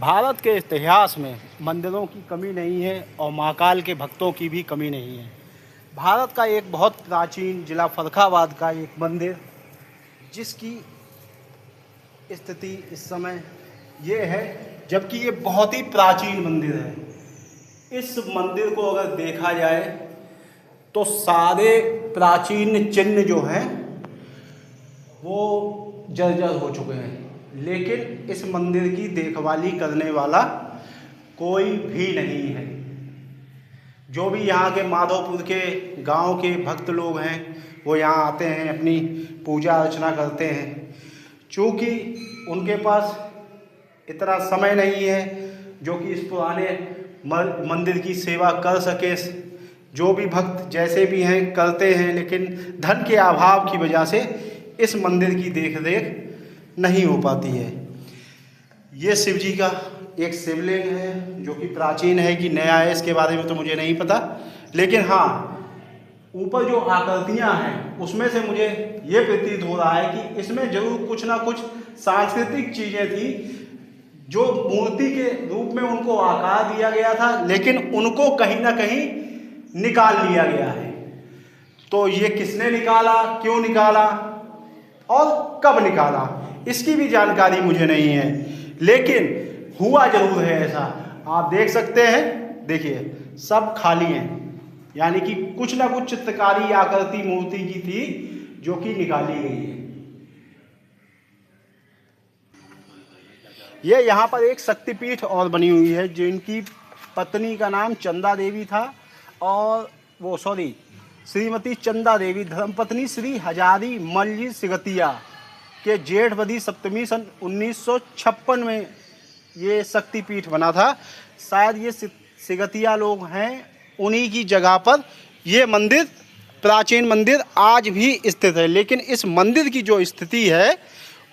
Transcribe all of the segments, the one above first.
भारत के इतिहास में मंदिरों की कमी नहीं है और महाकाल के भक्तों की भी कमी नहीं है। भारत का एक बहुत प्राचीन जिला फर्रुखाबाद का एक मंदिर, जिसकी स्थिति इस समय ये है, जबकि ये बहुत ही प्राचीन मंदिर है। इस मंदिर को अगर देखा जाए तो सारे प्राचीन चिन्ह जो हैं वो जर्जर हो चुके हैं, लेकिन इस मंदिर की देखभाली करने वाला कोई भी नहीं है। जो भी यहाँ के माधोपुर के गांव के भक्त लोग हैं वो यहाँ आते हैं, अपनी पूजा अर्चना करते हैं। चूँकि उनके पास इतना समय नहीं है जो कि इस पुराने मंदिर की सेवा कर सके। जो भी भक्त जैसे भी हैं करते हैं, लेकिन धन के अभाव की वजह से इस मंदिर की देख रेख नहीं हो पाती है। ये शिव जी का एक शिवलिंग है जो कि प्राचीन है कि नया है, इसके बारे में तो मुझे नहीं पता, लेकिन हाँ, ऊपर जो आकृतियाँ हैं उसमें से मुझे ये प्रतीत हो रहा है कि इसमें जरूर कुछ ना कुछ सांस्कृतिक चीज़ें थी जो मूर्ति के रूप में उनको आकार दिया गया था, लेकिन उनको कहीं ना कहीं निकाल लिया गया है। तो ये किसने निकाला, क्यों निकाला और कब निकाला, इसकी भी जानकारी मुझे नहीं है, लेकिन हुआ जरूर है ऐसा। आप देख सकते हैं, देखिए सब खाली हैं, यानी कि कुछ ना कुछ चित्रकारी आकृति मूर्ति की थी जो कि निकाली गई है। ये यहाँ पर एक शक्तिपीठ और बनी हुई है, जिनकी पत्नी का नाम चंदा देवी था, और वो श्रीमती चंदा देवी धर्मपत्नी श्री हजारी मल्ल सिगतिया के जेठवदी सप्तमी सन 1956 में ये शक्तिपीठ बना था। शायद ये सिगतिया लोग हैं, उन्हीं की जगह पर ये मंदिर, प्राचीन मंदिर आज भी स्थित है। लेकिन इस मंदिर की जो स्थिति है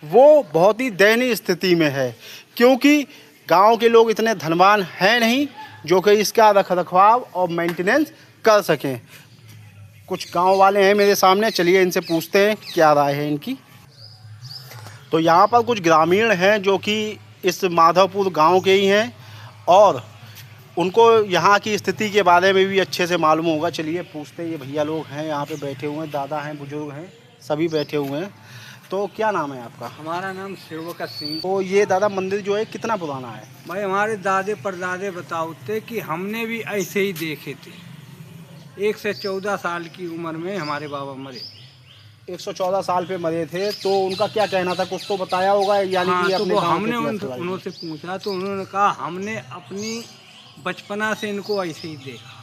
वो बहुत ही दयनीय स्थिति में है, क्योंकि गांव के लोग इतने धनवान हैं नहीं जो कि इसका रखरखाव और मेंटेनेंस कर सकें। कुछ गांव वाले हैं मेरे सामने, चलिए इनसे पूछते हैं क्या राय है इनकी। तो यहाँ पर कुछ ग्रामीण हैं जो कि इस माधवपुर गांव के ही हैं और उनको यहाँ की स्थिति के बारे में भी अच्छे से मालूम होगा। चलिए पूछते हैं। ये भैया लोग हैं यहाँ पे बैठे हुए हैं, दादा हैं, बुजुर्ग हैं, सभी बैठे हुए हैं। तो क्या नाम है आपका? हमारा नाम सेवक सिंह। तो ये दादा मंदिर जो है कितना पुराना है? भाई हमारे दादे परदादे बताते कि हमने भी ऐसे ही देखे थे। 1 से 14 साल की उम्र में हमारे बाबा मरे। 114 साल पे मरे थे, तो उनका क्या कहना था, कुछ तो बताया होगा? यानी कि तो अपने हमने उनसे पूछा तो उन्होंने कहा हमने अपनी बचपना से इनको ऐसे ही देखा।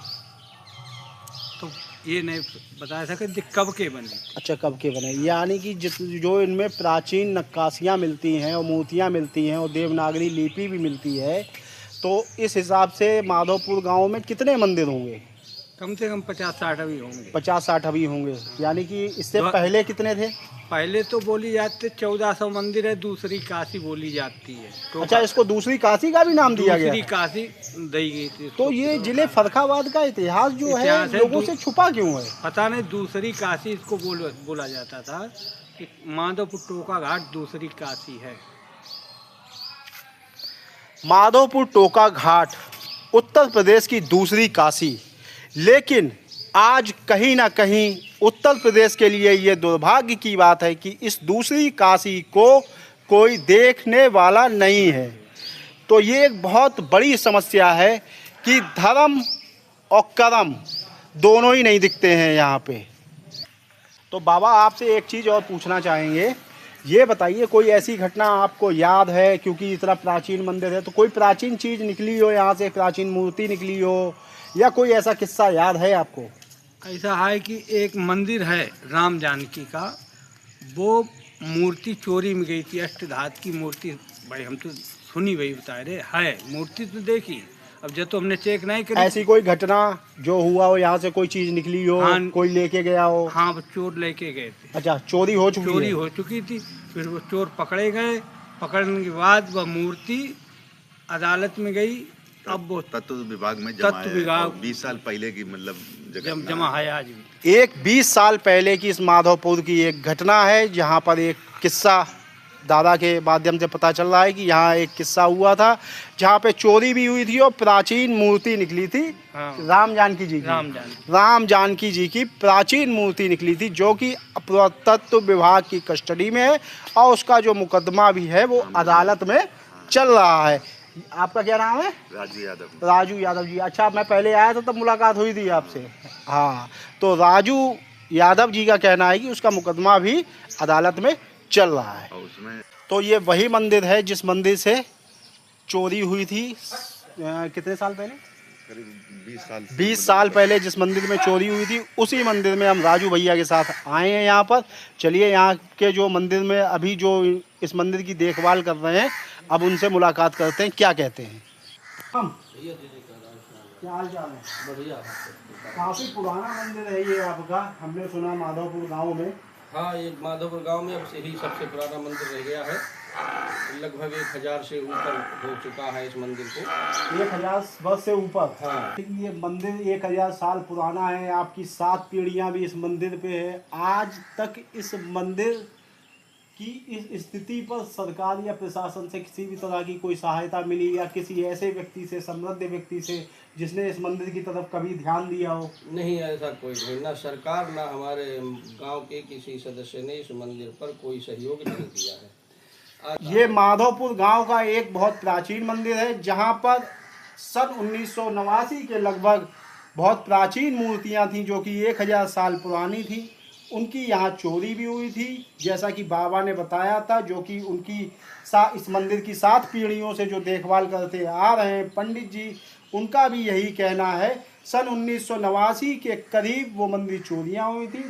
तो ये नहीं बता सके कब के बने। अच्छा, कब के बने, यानी कि जो इनमें प्राचीन नक्काशियाँ मिलती हैं और मूर्तियाँ मिलती हैं और देवनागरी लिपि भी मिलती है, तो इस हिसाब से माधवपुर गांव में कितने मंदिर होंगे? कम से कम 50-60 अभी होंगे। 50-60 अभी होंगे। यानी कि इससे पहले कितने थे? पहले तो बोली जाती 1400 मंदिर है, दूसरी काशी बोली जाती है। तो अच्छा, इसको दूसरी काशी का भी नाम दिया गया? दूसरी काशी दी गई थी। तो ये जिले फर्रुखाबाद का इतिहास जो है लोगों से छुपा क्यों है? पता नहीं, दूसरी काशी इसको बोला जाता था कि माधवपुर टोका घाट दूसरी काशी है। माधवपुर टोका घाट उत्तर प्रदेश की दूसरी काशी, लेकिन आज कहीं ना कहीं उत्तर प्रदेश के लिए ये दुर्भाग्य की बात है कि इस दूसरी काशी को कोई देखने वाला नहीं है। तो ये एक बहुत बड़ी समस्या है कि धर्म और कर्म दोनों ही नहीं दिखते हैं यहाँ पे। तो बाबा आपसे एक चीज़ और पूछना चाहेंगे, ये बताइए कोई ऐसी घटना आपको याद है, क्योंकि इतना प्राचीन मंदिर है, तो कोई प्राचीन चीज़ निकली हो यहाँ से, प्राचीन मूर्ति निकली हो, या कोई ऐसा किस्सा याद है आपको? ऐसा है कि एक मंदिर है राम जानकी का, वो मूर्ति चोरी में गई थी। अष्टधातु की मूर्ति, भाई हम तो सुनी वही बता रहे है, मूर्ति तो देखी, अब जब तो हमने चेक नहीं करी। ऐसी कोई घटना जो हुआ हो, यहाँ से कोई चीज़ निकली हो? हाँ, कोई लेके गया हो? हाँ, वो चोर लेके गए थे। अच्छा, चोरी हो चुकी थी। फिर वो चोर पकड़े गए, पकड़ने के बाद वह मूर्ति अदालत में गई। अब वो तत्व विभाग में 20 साल पहले की मतलब जमा है आज भी। एक 20 साल पहले की इस माधवपुर की एक घटना है, जहाँ पर एक किस्सा दादा के माध्यम से पता चल रहा है कि यहाँ एक किस्सा हुआ था जहाँ पे चोरी भी हुई थी और प्राचीन मूर्ति निकली थी। हाँ। राम जानकी जी की राम जानकी जी की प्राचीन मूर्ति निकली थी जो कि पुरातत्व विभाग की कस्टडी में है और उसका जो मुकदमा भी है वो अदालत में चल रहा है। आपका क्या नाम है? राजू यादव जी। अच्छा, मैं पहले आया था तब मुलाकात हुई थी आपसे। हाँ, तो राजू यादव जी का कहना है कि उसका मुकदमा भी अदालत में चल रहा है। उसमें तो ये वही मंदिर है जिस मंदिर से चोरी हुई थी कितने साल पहले? करीब 20 साल पहले जिस मंदिर में चोरी हुई थी उसी मंदिर में हम राजू भैया के साथ आए हैं यहाँ पर। चलिए यहाँ के जो मंदिर में अभी जो इस मंदिर की देखभाल कर रहे हैं अब उनसे मुलाकात करते हैं, क्या कहते हैं। क्या हाल चाल है? बढ़िया। काफ़ी पुराना मंदिर है ये आपका, हमने सुना माधोपुर गांव में। हाँ, ये माधोपुर गांव में अब से ही सबसे पुराना मंदिर रह गया है। लगभग 1000 से ऊपर हो चुका है इस मंदिर को। 1000 वर्ष से ऊपर। हाँ। ये मंदिर 1000 साल पुराना है। आपकी 7 पीढ़ियां भी इस मंदिर पे है। आज तक इस मंदिर की इस स्थिति पर सरकार या प्रशासन से किसी भी तरह की कोई सहायता मिली या किसी ऐसे व्यक्ति से, समृद्ध व्यक्ति से जिसने इस मंदिर की तरफ कभी ध्यान दिया हो? नहीं, ऐसा कोई नहीं। ना सरकार ना हमारे गांव के किसी सदस्य ने इस मंदिर पर कोई सहयोग नहीं दिया है। ये माधोपुर गांव का एक बहुत प्राचीन मंदिर है जहां पर सन 1989 के लगभग बहुत प्राचीन मूर्तियां थीं जो कि 1000 साल पुरानी थी। उनकी यहाँ चोरी भी हुई थी जैसा कि बाबा ने बताया था, जो कि उनकी इस मंदिर की 7 पीढ़ियों से जो देखभाल करते आ रहे हैं पंडित जी, उनका भी यही कहना है। सन 1989 के करीब वो मंदिर चोरियां हुई थी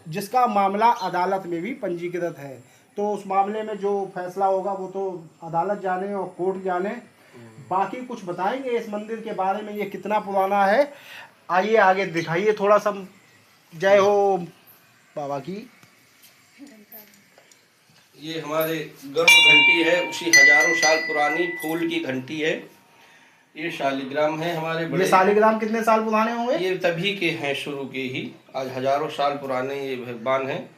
जिसका मामला अदालत में भी पंजीकृत है। तो उस मामले में जो फैसला होगा वो तो अदालत जाने और कोर्ट जाने। बाकी कुछ बताएंगे इस मंदिर के बारे में, ये कितना पुराना है। आइए आगे दिखाइए थोड़ा सा। जय हो बाबा की। ये हमारे गर्भ घंटी है, उसी हजारों साल पुरानी फूल की घंटी है। ये शालिग्राम है हमारे बड़े। ये शालिग्राम कितने साल पुराने होंगे? ये तभी के हैं, शुरू के ही, आज हजारों साल पुराने ये भगवान हैं।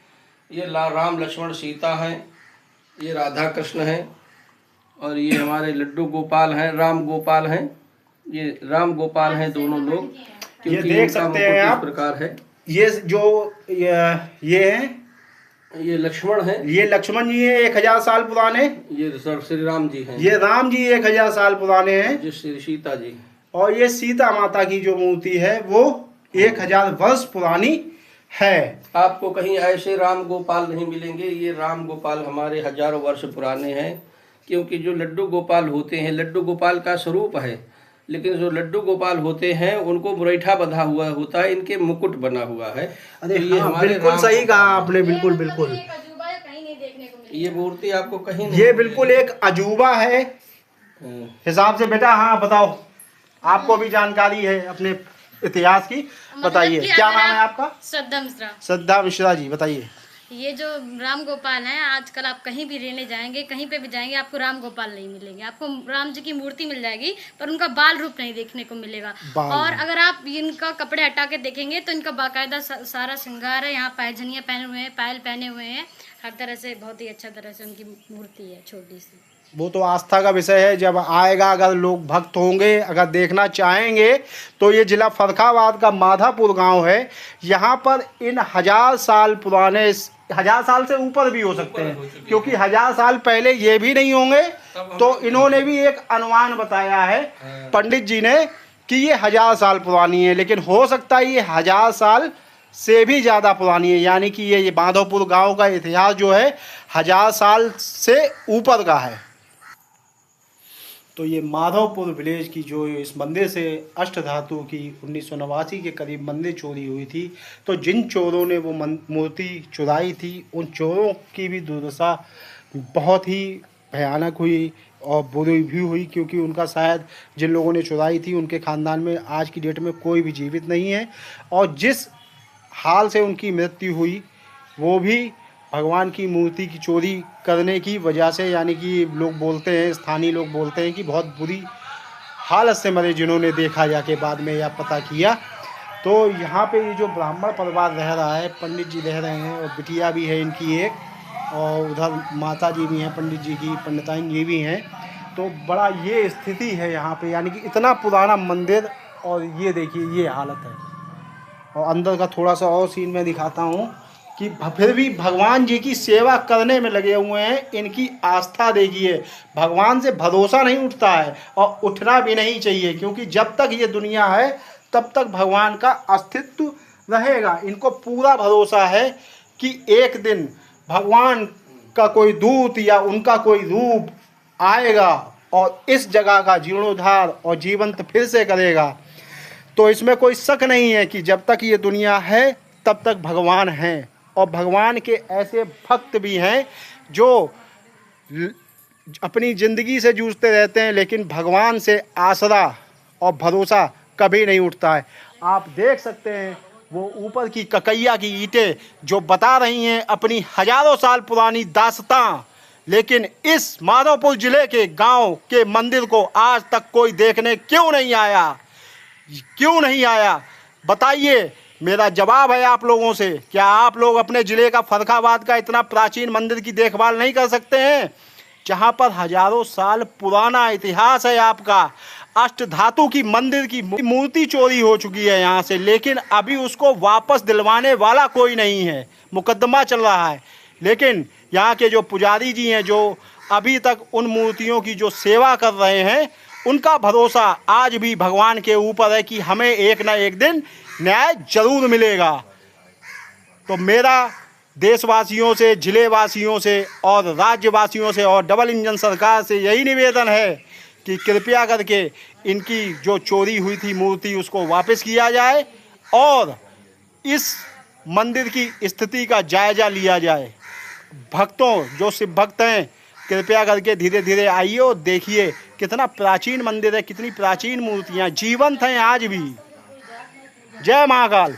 ये राम लक्ष्मण सीता हैं, ये राधा कृष्ण हैं और ये हमारे लड्डू गोपाल हैं, राम गोपाल हैं। ये राम गोपाल हैं दोनों लोग, ये देख सकते हैं आप। इस प्रकार है। ये जो ये हैं, ये लक्ष्मण है। ये लक्ष्मण जी हैं 1000 साल पुराने। ये श्री राम जी हैं। ये राम जी 1000 साल पुराने हैं। ये श्री सीता जी। और ये सीता माता की जो मूर्ति है वो 1000 वर्ष पुरानी है। आपको कहीं ऐसे राम गोपाल नहीं मिलेंगे। ये राम गोपाल हमारे हजारों वर्ष पुराने हैं, क्योंकि जो लड्डू गोपाल होते हैं, लड्डू गोपाल का स्वरूप है, लेकिन जो लड्डू गोपाल होते हैं उनको मुरैठा बंधा हुआ होता है, इनके मुकुट बना हुआ है। अरे ये हमारे बिल्कुल सही कहा आपने, बिल्कुल बिल्कुल। ये मूर्ति आपको कहीं नहीं, ये बिल्कुल एक अजूबा है हिसाब से। बेटा हाँ बताओ, आपको भी जानकारी है अपने इतिहास की, बताइए। क्या नाम है आपका? श्रद्धा मिश्रा। श्रद्धा मिश्रा जी, बताइए। ये जो राम गोपाल हैं, आजकल आप कहीं भी रहने जाएंगे, कहीं पे भी जाएंगे, आपको राम गोपाल नहीं मिलेंगे। आपको राम जी की मूर्ति मिल जाएगी पर उनका बाल रूप नहीं देखने को मिलेगा। और अगर आप इनका कपड़े हटा के देखेंगे तो इनका बाकायदा सारा श्रृंगार है। यहाँ पैजनियाँ पहने हुए हैं, पायल पहने हुए हैं, हर तरह से बहुत ही अच्छा तरह से उनकी मूर्ति है, छोटी सी। वो तो आस्था का विषय है, जब आएगा, अगर लोग भक्त होंगे, अगर देखना चाहेंगे तो ये जिला फर्रुखाबाद का माधोपुर गांव है। यहाँ पर इन 1000 साल पुराने, 1000 साल से ऊपर भी हो सकते हैं, क्योंकि 1000 साल पहले ये भी नहीं होंगे। तो इन्होंने भी एक अनुमान बताया है पंडित जी ने कि ये 1000 साल पुरानी है, लेकिन हो सकता है ये 1000 साल से भी ज़्यादा पुरानी है। यानी कि ये माधोपुर गांव का इतिहास जो है 1000 साल से ऊपर का है। तो ये माधोपुर विलेज की जो इस मंदिर से अष्ट धातु की 1989 के करीब मंदिर चोरी हुई थी, तो जिन चोरों ने वो मूर्ति चुराई थी उन चोरों की भी दुर्दशा बहुत ही भयानक हुई और बुरी भी हुई, क्योंकि उनका शायद जिन लोगों ने चुराई थी उनके ख़ानदान में आज की डेट में कोई भी जीवित नहीं है। और जिस हाल से उनकी मृत्यु हुई वो भी भगवान की मूर्ति की चोरी करने की वजह से, यानी कि लोग बोलते हैं, स्थानीय लोग बोलते हैं कि बहुत बुरी हालत से मरे, जिन्होंने देखा जाके बाद में यह पता किया। तो यहाँ पे ये जो ब्राह्मण परिवार रह रहा है, पंडित जी रह रहे हैं और बिटिया भी है इनकी एक, और उधर माता जी भी हैं, पंडित जी की पंडिताइन जी भी हैं। तो बड़ा ये स्थिति है यहाँ पे, यानी कि इतना पुराना मंदिर, और ये देखिए ये हालत है। और अंदर का थोड़ा सा और सीन मैं दिखाता हूँ कि फिर भी भगवान जी की सेवा करने में लगे हुए हैं। इनकी आस्था देखिए, भगवान से भरोसा नहीं उठता है और उठना भी नहीं चाहिए, क्योंकि जब तक ये दुनिया है तब तक भगवान का अस्तित्व रहेगा। इनको पूरा भरोसा है कि एक दिन भगवान का कोई दूत या उनका कोई रूप आएगा और इस जगह का जीर्णोद्धार और जीवंत फिर से करेगा। तो इसमें कोई शक नहीं है कि जब तक ये दुनिया है तब तक भगवान हैं। और भगवान के ऐसे भक्त भी हैं जो अपनी ज़िंदगी से जूझते रहते हैं, लेकिन भगवान से आसरा और भरोसा कभी नहीं उठता है। आप देख सकते हैं वो ऊपर की ककैया की ईंटें जो बता रही हैं अपनी हजारों साल पुरानी दास्तां, लेकिन इस माधोपुर ज़िले के गांव के मंदिर को आज तक कोई देखने क्यों नहीं आया? बताइए। मेरा जवाब है आप लोगों से, क्या आप लोग अपने ज़िले का फर्रुखाबाद का इतना प्राचीन मंदिर की देखभाल नहीं कर सकते हैं, जहां पर हजारों साल पुराना इतिहास है आपका? अष्ट धातु की मंदिर की मूर्ति चोरी हो चुकी है यहाँ से, लेकिन अभी उसको वापस दिलवाने वाला कोई नहीं है। मुकदमा चल रहा है, लेकिन यहाँ के जो पुजारी जी हैं जो अभी तक उन मूर्तियों की जो सेवा कर रहे हैं, उनका भरोसा आज भी भगवान के ऊपर है कि हमें एक ना एक दिन न्याय जरूर मिलेगा। तो मेरा देशवासियों से, जिलेवासियों से और राज्यवासियों से और डबल इंजन सरकार से यही निवेदन है कि कृपया करके इनकी जो चोरी हुई थी मूर्ति उसको वापस किया जाए और इस मंदिर की स्थिति का जायज़ा लिया जाए। भक्तों, जो शिव भक्त हैं, कृपया करके धीरे धीरे आइए और देखिए कितना प्राचीन मंदिर है, कितनी प्राचीन मूर्तियाँ जीवंत हैं आज भी। जय महाकाल।